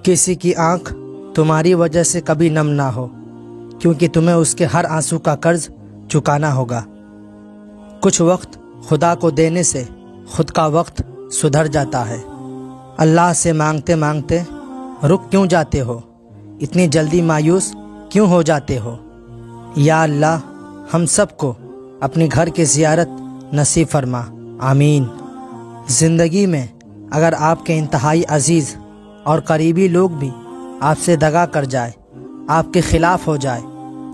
کسی کی آنکھ تمہاری وجہ سے کبھی نم نہ ہو، کیونکہ تمہیں اس کے ہر آنسو کا قرض چکانا ہوگا۔ کچھ وقت خدا کو دینے سے خود کا وقت سدھر جاتا ہے۔ اللہ سے مانگتے مانگتے رک کیوں جاتے ہو؟ اتنی جلدی مایوس کیوں ہو جاتے ہو؟ یا اللہ، ہم سب کو اپنی گھر کی زیارت نصیب فرما، آمین۔ زندگی میں اگر آپ کے انتہائی عزیز اور قریبی لوگ بھی آپ سے دغا کر جائے، آپ کے خلاف ہو جائے،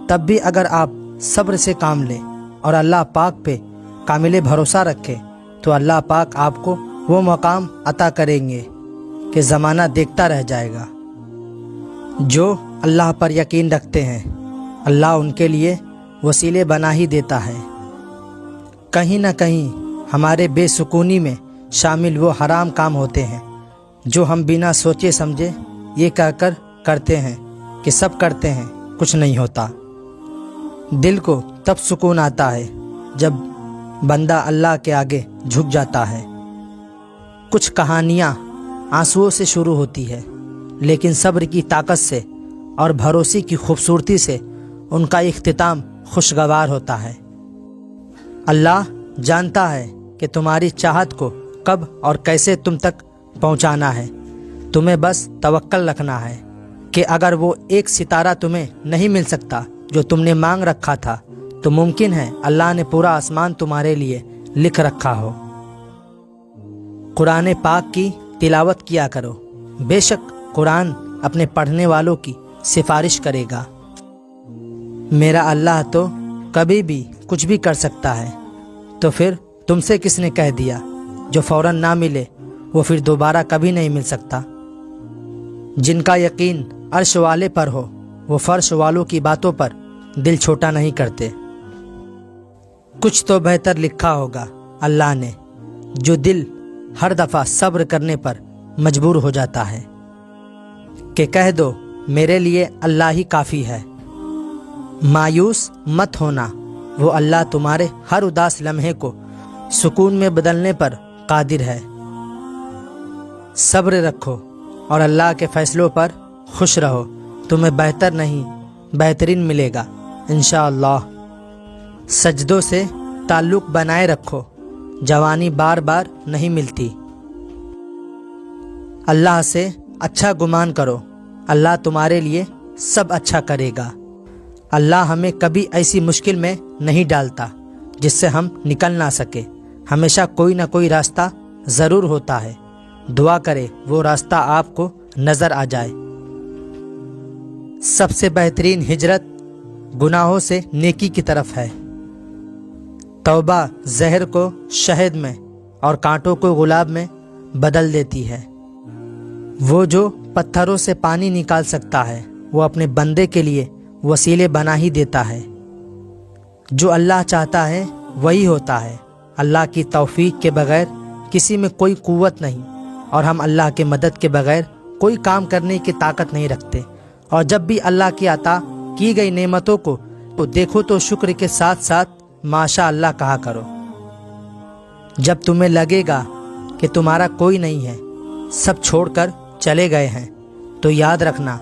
تب بھی اگر آپ صبر سے کام لیں اور اللہ پاک پہ کامل بھروسہ رکھیں تو اللہ پاک آپ کو وہ مقام عطا کریں گے کہ زمانہ دیکھتا رہ جائے گا۔ جو اللہ پر یقین رکھتے ہیں اللہ ان کے لیے وسیلے بنا ہی دیتا ہے۔ کہیں نہ کہیں ہمارے بے سکونی میں شامل وہ حرام کام ہوتے ہیں جو ہم بنا سوچے سمجھے یہ کہہ کر کرتے ہیں کہ سب کرتے ہیں، کچھ نہیں ہوتا۔ دل کو تب سکون آتا ہے جب بندہ اللہ کے آگے جھک جاتا ہے۔ کچھ کہانیاں آنسوؤں سے شروع ہوتی ہے، لیکن صبر کی طاقت سے اور بھروسے کی خوبصورتی سے ان کا اختتام خوشگوار ہوتا ہے۔ اللہ جانتا ہے کہ تمہاری چاہت کو کب اور کیسے تم تک پہنچانا ہے۔ تمہیں بس توکل رکھنا ہے کہ اگر وہ ایک ستارہ تمہیں نہیں مل سکتا جو تم نے مانگ رکھا تھا تو ممکن ہے اللہ نے پورا آسمان تمہارے لیے لکھ رکھا ہو۔ قرآن پاک کی تلاوت کیا کرو، بے شک قرآن اپنے پڑھنے والوں کی سفارش کرے گا۔ میرا اللہ تو کبھی بھی کچھ بھی کر سکتا ہے، تو پھر تم سے کس نے کہہ دیا جو فوراً نہ ملے وہ پھر دوبارہ کبھی نہیں مل سکتا۔ جن کا یقین عرش والے پر ہو وہ فرش والوں کی باتوں پر دل چھوٹا نہیں کرتے۔ کچھ تو بہتر لکھا ہوگا اللہ نے، جو دل ہر دفعہ صبر کرنے پر مجبور ہو جاتا ہے کہ کہہ دو میرے لیے اللہ ہی کافی ہے۔ مایوس مت ہونا، وہ اللہ تمہارے ہر اداس لمحے کو سکون میں بدلنے پر قادر ہے۔ صبر رکھو اور اللہ کے فیصلوں پر خوش رہو، تمہیں بہتر نہیں بہترین ملے گا انشاءاللہ۔ سجدوں سے تعلق بنائے رکھو، جوانی بار بار نہیں ملتی۔ اللہ سے اچھا گمان کرو، اللہ تمہارے لیے سب اچھا کرے گا۔ اللہ ہمیں کبھی ایسی مشکل میں نہیں ڈالتا جس سے ہم نکل نہ سکے، ہمیشہ کوئی نہ کوئی راستہ ضرور ہوتا ہے۔ دعا کرے وہ راستہ آپ کو نظر آ جائے۔ سب سے بہترین ہجرت گناہوں سے نیکی کی طرف ہے۔ توبہ زہر کو شہد میں اور کانٹوں کو گلاب میں بدل دیتی ہے۔ وہ جو پتھروں سے پانی نکال سکتا ہے وہ اپنے بندے کے لیے وسیلے بنا ہی دیتا ہے۔ جو اللہ چاہتا ہے وہی ہوتا ہے۔ اللہ کی توفیق کے بغیر کسی میں کوئی قوت نہیں، اور ہم اللہ کے مدد کے بغیر کوئی کام کرنے کی طاقت نہیں رکھتے۔ اور جب بھی اللہ کی عطا کی گئی نعمتوں کو دیکھو تو شکر کے ساتھ ساتھ ماشاء اللہ کہا کرو۔ جب تمہیں لگے گا کہ تمہارا کوئی نہیں ہے، سب چھوڑ کر چلے گئے ہیں، تو یاد رکھنا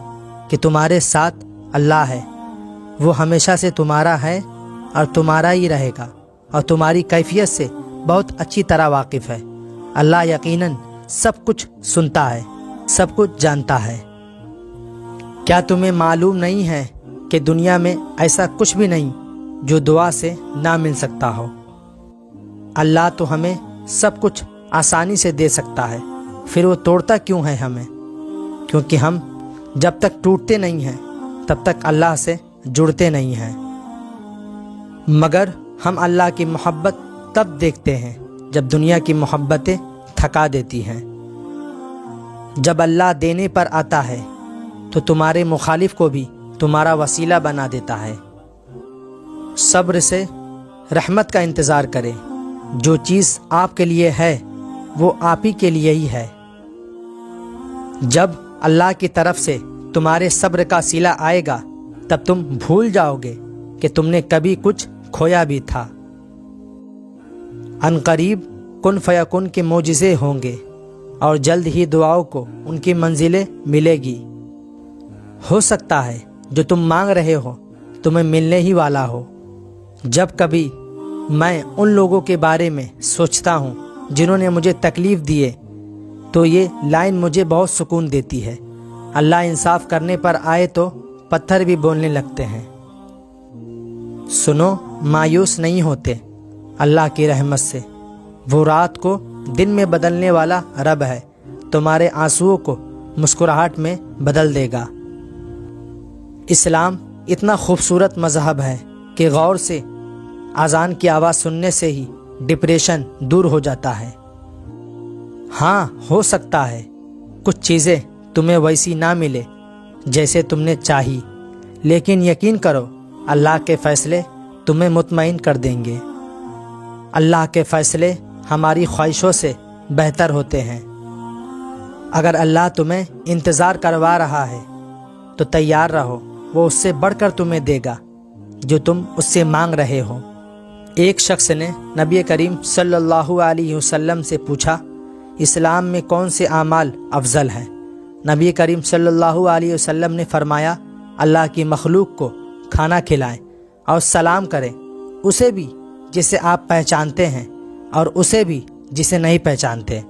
کہ تمہارے ساتھ اللہ ہے۔ وہ ہمیشہ سے تمہارا ہے اور تمہارا ہی رہے گا، اور تمہاری کیفیت سے بہت اچھی طرح واقف ہے۔ اللہ یقیناً سب کچھ سنتا ہے، سب کچھ جانتا ہے۔ کیا تمہیں معلوم نہیں ہے کہ دنیا میں ایسا کچھ بھی نہیں جو دعا سے نہ مل سکتا ہو؟ اللہ تو ہمیں سب کچھ آسانی سے دے سکتا ہے، پھر وہ توڑتا کیوں ہے ہمیں؟ کیونکہ ہم جب تک ٹوٹتے نہیں ہیں تب تک اللہ سے جڑتے نہیں ہیں۔ مگر ہم اللہ کی محبت تب دیکھتے ہیں جب دنیا کی محبتیں تھکا دیتی ہیں۔ جب اللہ دینے پر آتا ہے تو تمہارے مخالف کو بھی تمہارا وسیلہ بنا دیتا ہے۔ صبر سے رحمت کا انتظار کریں، جو چیز آپ کے لیے ہے وہ آپ ہی کے لیے ہی ہے۔ جب اللہ کی طرف سے تمہارے صبر کا صلہ آئے گا تب تم بھول جاؤ گے کہ تم نے کبھی کچھ کھویا بھی تھا۔ عنقریب کن فیکن کے معجزے ہوں گے، اور جلد ہی دعاؤں کو ان کی منزلیں ملے گی۔ ہو سکتا ہے جو تم مانگ رہے ہو تمہیں ملنے ہی والا ہو۔ جب کبھی میں ان لوگوں کے بارے میں سوچتا ہوں جنہوں نے مجھے تکلیف دیے تو یہ لائن مجھے بہت سکون دیتی ہے۔ اللہ انصاف کرنے پر آئے تو پتھر بھی بولنے لگتے ہیں۔ سنو، مایوس نہیں ہوتے اللہ کی رحمت سے۔ وہ رات کو دن میں بدلنے والا رب ہے، تمہارے آنسوؤں کو مسکراہٹ میں بدل دے گا۔ اسلام اتنا خوبصورت مذہب ہے کہ غور سے اذان کی آواز سننے سے ہی ڈپریشن دور ہو جاتا ہے۔ ہاں، ہو سکتا ہے کچھ چیزیں تمہیں ویسی نہ ملے جیسے تم نے چاہی، لیکن یقین کرو اللہ کے فیصلے تمہیں مطمئن کر دیں گے۔ اللہ کے فیصلے ہماری خواہشوں سے بہتر ہوتے ہیں۔ اگر اللہ تمہیں انتظار کروا رہا ہے تو تیار رہو، وہ اس سے بڑھ کر تمہیں دے گا جو تم اس سے مانگ رہے ہو۔ ایک شخص نے نبی کریم صلی اللہ علیہ وسلم سے پوچھا، اسلام میں کون سے اعمال افضل ہیں؟ نبی کریم صلی اللہ علیہ وسلم نے فرمایا، اللہ کی مخلوق کو کھانا کھلائیں اور سلام کریں، اسے بھی جسے آپ پہچانتے ہیں اور اسے بھی جسے نہیں پہچانتے۔